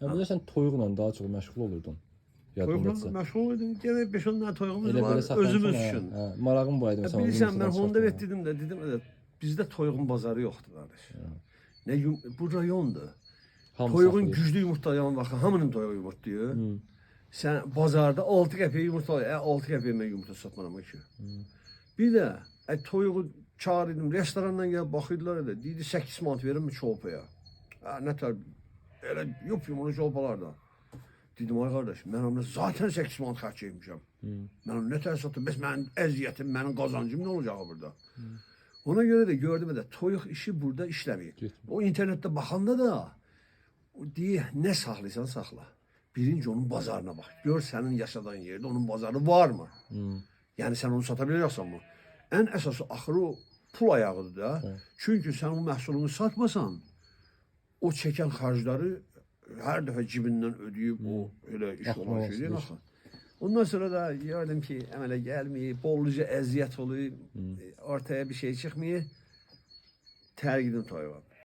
Ya burada sən toyuqla daha çox məşğul olurdun. Toyuqla Yadındaca. məşğul idim. Gene 5-10 dənə toyuğumuz Elə belə var saxlamısan, özümüz hə, üçün. hə, marağım bu idi Ya məsələn. bilirsən onu mən yumurtadan Honda çıxartmaya. dedim də bizdə toyuğun bazarı yoxdur qardaş. Ne bu rayondur. Hamı Toyuğun saxlayır. güclü yumurtlayan baxın hamının toyuğu yumurtlayır. Hı. Sən bazarda 6 qəpiyə yumurta al. 6 qəpiyə mən yumurta satmaram ki. Bir də toyuğu çağırdım restorandan gəlib baxırdılar da deyirdi 8 manat verirmi çolpaya. Ha nə tər elə yumru çolpalarda. Dedim ay qardaş mən ona zaten 8 manat xərc etmişəm. Mən onu nə tər satım? Bəs mənim əziyyətim, mənim qazancım nə olacaq burada? Ona görə də gördüm də toyuq işi burada işləmir. O internetdə baxanda da o deyə nə saxlayırsan saxla. Birinci onun bazarına bax. Gör sənin yaşadığın yerdə onun bazarı varmı? Yəni sən onu sata biləcəksən mi? Ən əsası axırı o pul ayağıdır da. Çünki sən o məhsulunu satmasan o çəkən xərcləri hər dəfə cibindən ödəyib o elə iş olan şey deyil axı. Ondan sonra da gördüm ki əmələ gəlməyib, bolluca əziyyət olur, ortaya bir şey çıxmıyor. Tərgidim toyuğa.